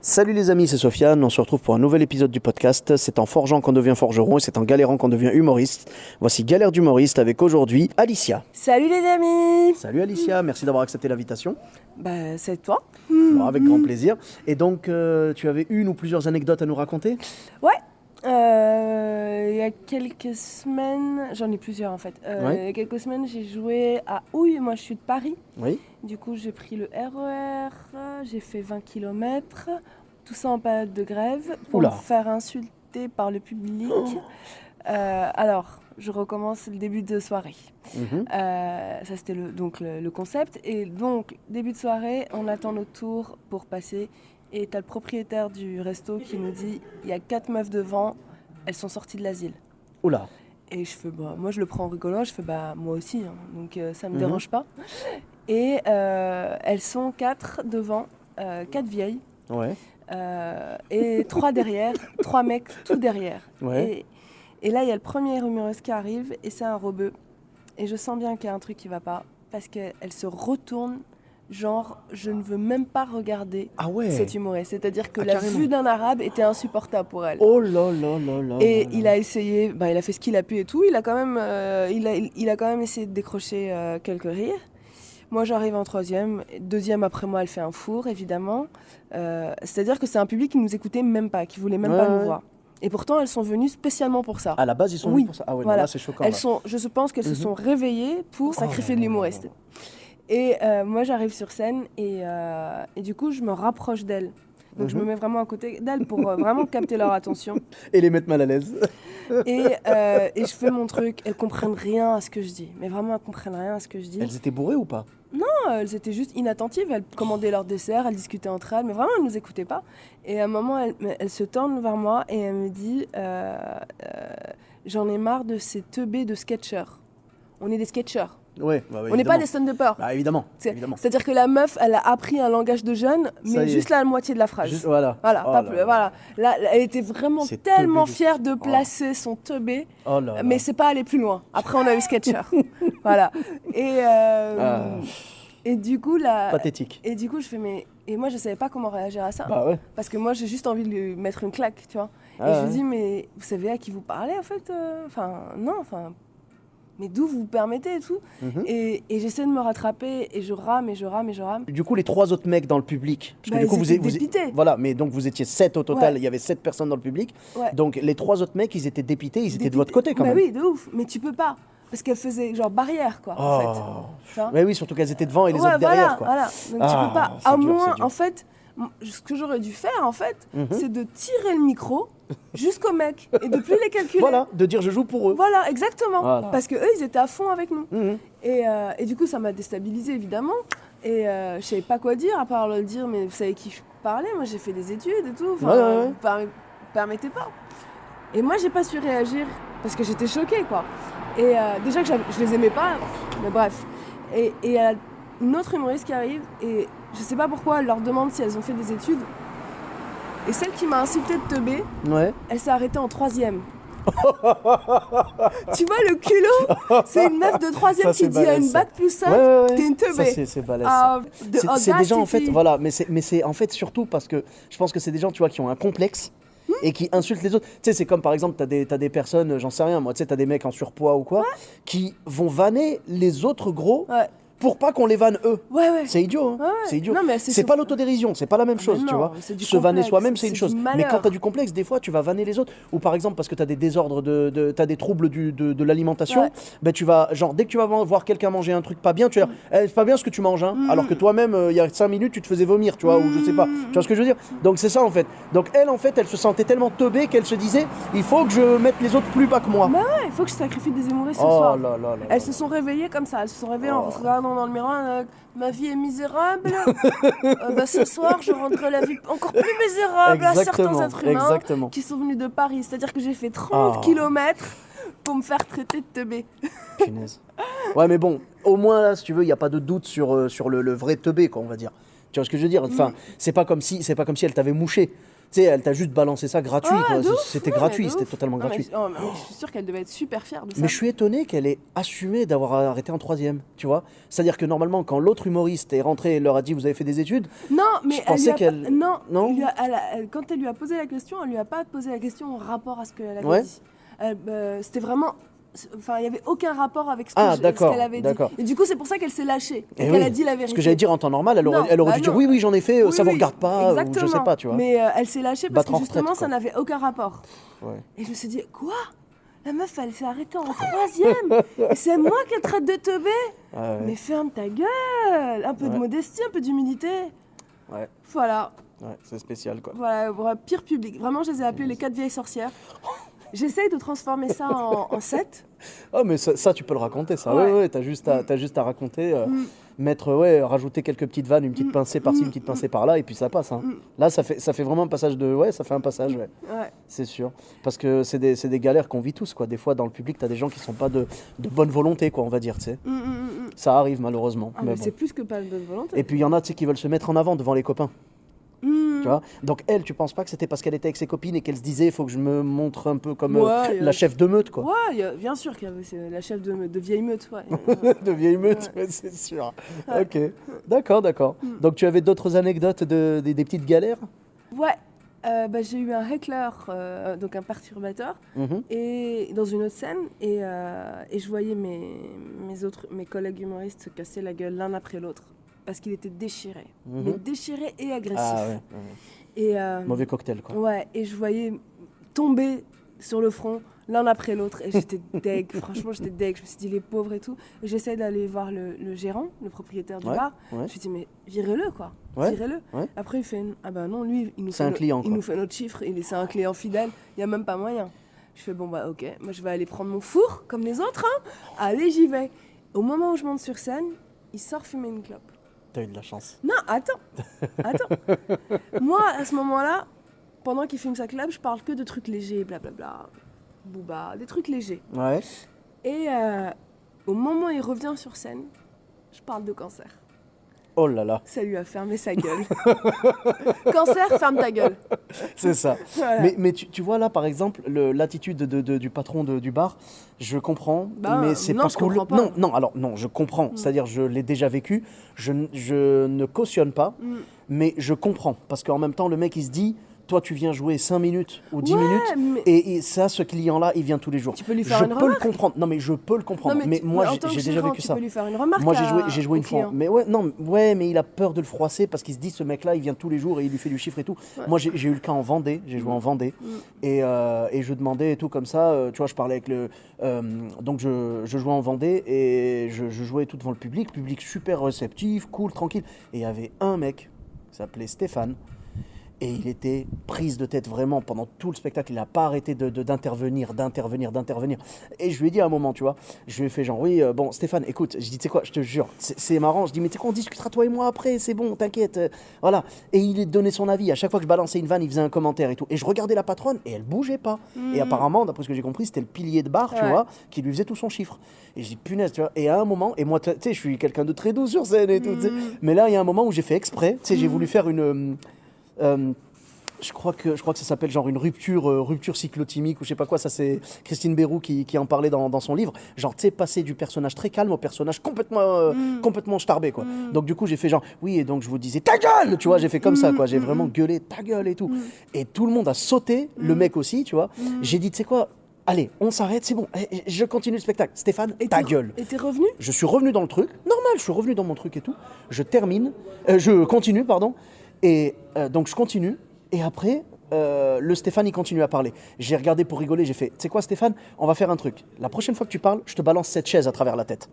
Salut les amis, c'est Sofiane, on se retrouve pour un nouvel épisode du podcast. C'est en forgeant qu'on devient forgeron et c'est en galérant qu'on devient humoriste. Voici Galère d'humoriste avec aujourd'hui Alicia. Salut les amis. Salut Alicia, merci d'avoir accepté l'invitation. Bah c'est toi. Bon, avec grand plaisir. Et donc tu avais une ou plusieurs anecdotes à nous raconter? Ouais. Il y a quelques semaines, j'en ai plusieurs en fait. Ouais. Il y a quelques semaines, j'ai joué à Houille. Moi, je suis de Paris. Oui. Du coup, j'ai pris le RER. J'ai fait 20 km. Tout ça en période de grève pour Oula. me faire insulter par le public. Alors, je recommence le début de soirée. Mhm. Ça, c'était le concept. Et donc, début de soirée, on attend notre tour pour passer. Et t'as le propriétaire du resto qui nous dit il y a 4 meufs devant, elles sont sorties de l'asile. Oula. Et je fais bah, moi je le prends en rigolant, je fais bah moi aussi, hein, donc ça me Mhm. dérange pas. Et elles sont 4 devant, 4 vieilles, Ouais. et 3 derrière, 3 mecs tout derrière. Ouais. Et là il y a le premier humoriste qui arrive et c'est un rebeu. Et je sens bien qu'il y a un truc qui va pas parce qu'elle se retourne. Genre, je ne veux même pas regarder Ah ouais. cet humoriste. C'est-à-dire que Ah, la carrément. vue d'un arabe était insupportable pour elle. Oh là là là là. Et là il là. a essayé, il a fait ce qu'il a pu et tout. Il a quand même, il a quand même essayé de décrocher quelques rires. Moi, j'arrive en troisième. Deuxième, après moi, elle fait un four, évidemment. C'est-à-dire que c'est un public qui nous écoutait même pas, qui voulait même pas Ouais. nous voir. Et pourtant, elles sont venues spécialement pour ça. À la base, ils sont Oui, venus pour ça. Ah ouais, non, voilà. là c'est choquant. Elles là. sont, je pense qu'elles se sont réveillées pour sacrifier de là là l'humoriste. là. Et moi, j'arrive sur scène et du coup, je me rapproche d'elles. Donc, je me mets vraiment à côté d'elles pour vraiment capter leur attention. Et les mettre mal à l'aise. Et je fais mon truc. Elles comprennent rien à ce que je dis. Mais vraiment, elles comprennent rien à ce que je dis. Elles étaient bourrées ou pas? Elles étaient juste inattentives. Elles commandaient leur dessert, elles discutaient entre elles. Mais vraiment, elles ne nous écoutaient pas. Et à un moment, elle se tourne vers moi et elle me dit j'en ai marre de ces teubés de sketchers. On est des sketchers. Ouais. On n'est pas des stand-uppers. Bah évidemment. C'est- Évidemment. C'est-à-dire que la meuf, elle a appris un langage de jeune, Ça mais y est. juste la moitié de la phrase. Juste- voilà. Voilà, Oh pas là plus. là. Voilà. Là, elle était vraiment C'est tellement teubé de- fière de placer son teubé, Oh là là. mais c'est pas aller plus loin. Après, on a eu Sketcher. Voilà. Et du coup, là. Pathétique. Et du coup, je fais, mais. Et moi, je savais pas comment réagir à ça. Bah ouais. Parce que moi, j'ai juste envie de lui mettre une claque, tu vois. Ah Et je ouais. lui dis, mais vous savez à qui vous parlez, en fait Enfin, non, enfin. Mais d'où vous permettez et tout. Mhm. Et j'essaie de me rattraper et je rame et je rame et je rame. Du coup, les trois autres mecs dans le public, parce que Bah, du coup, ils vous, étaient vous dépités. voilà, mais donc vous étiez 7 au total, Ouais. il y avait 7 personnes dans le public. Ouais. Donc les trois autres mecs, ils étaient dépités, ils étaient de Dépité. votre côté quand Bah même. oui, de ouf. Mais tu peux pas. Parce qu'elle faisait genre barrière, quoi, en fait. Tu vois Mais oui, surtout qu'elles étaient devant et les Ouais, autres derrière, quoi. Voilà. Donc tu Ah, peux pas. c'est À dur, moins, c'est dur. en fait, ce que j'aurais dû faire, en fait, Mhm. c'est de tirer le micro jusqu'au mec et de plus les calculer. Voilà, de dire je joue pour eux. Voilà, exactement. Voilà. Parce que eux, ils étaient à fond avec nous. Mhm. Et du coup, ça m'a déstabilisée, évidemment. Et je savais pas quoi dire, à part le dire, mais vous savez qui je parlais, moi j'ai fait des études et tout. Enfin, Ouais. vous permettez pas. Et moi, j'ai pas su réagir parce que j'étais choquée, quoi. Et déjà que je les aimais pas, mais bref. Et il y a une autre humoriste qui arrive, et je sais pas pourquoi elle leur demande si elles ont fait des études. Et celle qui m'a insultée de teubé, Ouais. elle s'est arrêtée en troisième. Tu vois le culot? C'est une meuf de troisième Ça, c'est qui dit à balèze, une ça. bac plus 5, Ouais. t'es une Ça, teubée. c'est balèze. ça. Ah, de C'est des gens en fait, audacity. voilà, mais c'est en fait surtout parce que je pense que c'est des gens, tu vois, qui ont un complexe et qui insultent les autres. Tu sais, c'est comme par exemple, t'as des personnes, j'en sais rien, moi, tu sais, t'as des mecs en surpoids ou quoi, qui vont vanner les autres gros Ouais, pour pas qu'on les vanne eux. ouais. C'est idiot, hein. Ouais. C'est idiot. Non, mais C'est pas l'autodérision, c'est pas la même Ah, chose, mais tu non, vois. c'est du Se vanner complexe, soi-même, c'est une c'est chose. du Mais malheur. quand t'as du complexe, des fois, tu vas vanner les autres. Ou par exemple, parce que t'as des désordres, t'as des troubles de l'alimentation, Ouais. ben tu vas, genre, dès que tu vas voir quelqu'un manger un truc pas bien, tu vas dire, c'est pas bien ce que tu manges, hein. Alors que toi-même, il y a 5 minutes, tu te faisais vomir, tu vois, ou je sais pas. Tu vois ce que je veux dire? Donc c'est ça, en fait. Donc elle, en fait, elle se sentait tellement teubée qu'elle se disait, il faut que je mette les autres plus bas que moi. Bah ouais, il faut que je sacrifie des humoristes ce Oh soir. là là là. Elles se sont réveillées comme ça, elles se sont réveillées en se regardant dans le miroir. Ma vie est misérable. Bah, ce soir, je rendrai la vie encore plus misérable à certains êtres humains exactement. qui sont venus de Paris. C'est-à-dire que j'ai fait 30 kilomètres pour me faire traiter de teubé. Punaise. Ouais, mais bon, au moins là, si tu veux, il n'y a pas de doute sur le vrai teubé, quoi, on va dire. Tu vois ce que je veux dire? Enfin, c'est pas comme si elle t'avait mouché. sais, elle t'a juste balancé ça gratuit, Ouais, quoi. de ouf, C'était ouais, gratuit, de c'était ouf. totalement Non, mais, gratuit. oh, mais je suis sûre qu'elle devait être super fière de ça. Mais je suis étonné qu'elle ait assumé d'avoir arrêté en troisième, tu vois. C'est-à-dire que normalement, quand l'autre humoriste est rentré et leur a dit vous avez fait des études, Non, mais je elle pensais lui a qu'elle... pas... Non, Non quand elle lui a posé la question, elle lui a pas posé la question en rapport à ce qu'elle avait Ouais. dit. C'était vraiment... Enfin, il n'y avait aucun rapport avec ce Ah, ce d'accord, qu'elle avait dit. d'accord. Et du coup, c'est pour ça qu'elle s'est lâchée et Eh qu'elle oui, a dit la vérité. ce que j'allais dire en temps normal, Non, elle aurait bah dû dire non. oui, j'en ai fait, Oui, ça vous oui, regarde pas, ou je sais exactement. pas, tu vois. Mais elle s'est lâchée parce Battre que en retraite, justement, quoi. ça n'avait aucun rapport. Ouais. Et je me suis dit, quoi? La meuf, elle s'est arrêtée en troisième. Et c'est moi qu'elle traite de teubé. Ah ouais. Mais ferme ta gueule. Un peu de Ouais. modestie, un peu d'humilité. Ouais, Voilà. ouais, c'est spécial, quoi. Voilà, pire public. Vraiment, je les ai appelés les 4 vieilles sorcières. J'essaye de transformer ça en 7. Oh, mais ça, tu peux le raconter, ça. Ouais. Ouais, t'as juste à raconter, rajouter quelques petites vannes, une petite pincée par-ci, une petite pincée par-là, et puis ça passe. Hein. Là, ça fait vraiment un passage de... Ouais, ça fait un passage, ouais. Ouais. C'est sûr. Parce que c'est des galères qu'on vit tous, quoi. Des fois, dans le public, t'as des gens qui sont pas de bonne volonté, quoi, on va dire, tu sais. Ça arrive, malheureusement. Ah, mais mais bon. c'est plus que pas de bonne volonté. Et puis, il y en a, tu sais, qui veulent se mettre en avant devant les copains. Mm. Tu vois. Donc elle, tu penses pas que c'était parce qu'elle était avec ses copines et qu'elle se disait il faut que je me montre un peu comme Ouais, la chef de meute, quoi. Ouais, bien sûr qu'il y avait c'est la chef de vieille meute. Ouais. De vieille meute, ouais, c'est sûr. Ouais. Ok, d'accord. Donc tu avais d'autres anecdotes des petites galères? Ouais. J'ai eu un heckler, donc un perturbateur, Mhm. et dans une autre scène, et je voyais mes collègues humoristes se casser la gueule l'un après l'autre parce qu'il était déchiré, Mhm. mais déchiré et agressif. Ah ouais, Et mauvais cocktail, quoi. ouais, et je voyais tomber sur le front l'un après l'autre, et j'étais deg. Franchement, j'étais deg. Je me suis dit les pauvres et tout. Et j'essaie d'aller voir le gérant, le propriétaire du Ouais, bar. ouais. Je me suis dit mais virez-le, quoi. Ouais, Virez-le. ouais. Après il fait ah ben non, lui il nous C'est fait un client, il quoi. nous fait notre chiffre, c'est un client fidèle, il y a même pas moyen. Je fais bon bah OK, moi je vais aller prendre mon four comme les autres, hein. Allez, j'y vais. Au moment où je monte sur scène, il sort fumer une clope. T'as eu de la chance. Non, attends. Moi, à ce moment-là, pendant qu'il fume sa clope, je parle que de trucs légers, blablabla, booba, des trucs légers. Ouais. Et au moment où il revient sur scène, je parle de cancer. Oh là là, Ça lui a fermé sa gueule. Cancer, ferme ta gueule. c'est ça. Voilà. Mais tu vois là, par exemple, l'attitude du patron du bar, je comprends, Bah, mais c'est non, pas je cool. comprends pas. Non, je comprends. C'est-à-dire, je l'ai déjà vécu. Je ne cautionne pas, mais je comprends. Parce qu'en même temps, le mec, il se dit, toi, tu viens jouer 5 minutes ou 10 Ouais, minutes, mais- et ça, ce client-là, il vient tous les jours. Tu peux lui faire je une peux remarque. le comprendre. Non, mais je peux le comprendre. Non, mais moi, en tant que j'ai déjà gérant, vécu tu ça. peux lui faire une remarque. Moi, j'ai joué au une fois. client. Mais mais il a peur de le froisser parce qu'il se dit, ce mec-là, il vient tous les jours et il lui fait du chiffre et tout. Ouais. Moi, j'ai eu le cas en Vendée. J'ai joué en Vendée. Et je demandais et tout comme ça. Tu vois, je parlais avec le. Donc, je jouais en Vendée et je jouais tout devant le public. Public super réceptif, cool, tranquille. Et il y avait un mec qui s'appelait Stéphane. Et il était prise de tête vraiment pendant tout le spectacle. Il n'a pas arrêté d'intervenir. Et je lui ai dit à un moment, tu vois, je lui ai fait genre, oui, bon, Stéphane, écoute, je dis, tu sais quoi, je te jure, c'est marrant. Je dis, mais tu sais quoi, on discutera toi et moi après, c'est bon, t'inquiète. Voilà. Et il donnait son avis. À chaque fois que je balançais une vanne, il faisait un commentaire et tout. Et je regardais la patronne et elle bougeait pas. Et apparemment, d'après ce que j'ai compris, c'était le pilier de bar, tu Ouais. vois, qui lui faisait tout son chiffre. Et je dis, punaise, tu vois. Et à un moment, et moi, tu sais, je suis quelqu'un de très doux sur scène et tout, tu sais. Mais là, il y a un moment où j'ai fait exprès, tu sais, j'ai voulu faire une. Je crois que ça s'appelle genre une rupture cyclotimique ou je sais pas quoi. Ça, c'est Christine Bérou qui en parlait dans son livre. Genre, tu sais, passer du personnage très calme au personnage complètement starbé, quoi. Donc, du coup, j'ai fait genre, oui, et donc je vous disais, ta gueule, tu vois, j'ai fait comme ça, quoi. J'ai vraiment gueulé, ta gueule et tout. Et tout le monde a sauté, le mec aussi, tu vois. J'ai dit, tu sais quoi, allez, on s'arrête, c'est bon. Je continue le spectacle. Stéphane, ta gueule. Et t'es revenu? Je suis revenu dans le truc, normal, je suis revenu dans mon truc et tout. Je continue, pardon. Et donc je continue. Et après, le Stéphane, il continue à parler. J'ai regardé pour rigoler, j'ai fait, tu sais quoi Stéphane, on va faire un truc. La prochaine fois que tu parles, je te balance cette chaise à travers la tête.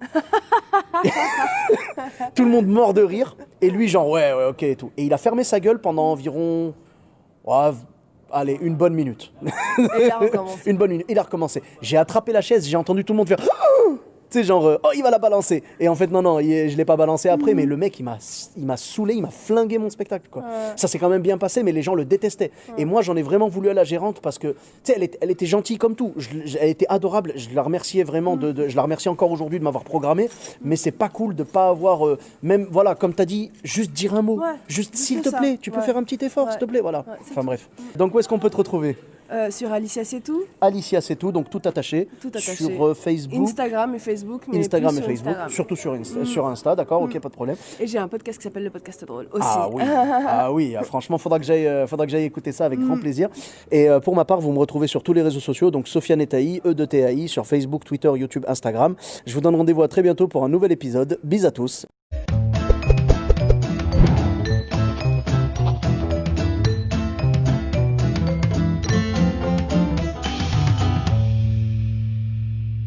Tout le monde mort de rire. Et lui, genre, ouais, ok et tout. Et il a fermé sa gueule pendant environ, allez, une bonne minute. Et il a recommencé. Une bonne minute. Il a recommencé. J'ai attrapé la chaise, j'ai entendu tout le monde faire... Tu sais, genre, oh, il va la balancer. Et en fait, non, je l'ai pas balancé après, mais le mec, il m'a saoulé, il m'a flingué mon spectacle, quoi. Ça s'est quand même bien passé, mais les gens le détestaient. Et moi, j'en ai vraiment voulu à la gérante parce que, tu sais, elle était gentille comme tout. Elle était adorable. Je la remerciais vraiment, je la remercie encore aujourd'hui de m'avoir programmé, mais c'est pas cool de pas avoir, même, voilà, comme tu as dit, juste dire un mot. Juste, s'il te plaît, tu peux faire un petit effort, s'il te plaît, voilà. Enfin bref. Donc, où est-ce qu'on peut te retrouver? Sur Alicia C'est Tout. Alicia C'est Tout, donc tout attaché. Tout attaché. Sur Facebook. Instagram et Facebook. Mais Instagram plus et sur Facebook. Instagram. Surtout sur Insta, d'accord, ok, pas de problème. Et j'ai un podcast qui s'appelle Le Podcast Drôle aussi. Ah oui, franchement, faudra que j'aille écouter ça avec grand plaisir. Et pour ma part, vous me retrouvez sur tous les réseaux sociaux, donc Sofiane Etaï, E2TAI, sur Facebook, Twitter, YouTube, Instagram. Je vous donne rendez-vous à très bientôt pour un nouvel épisode. Bis à tous.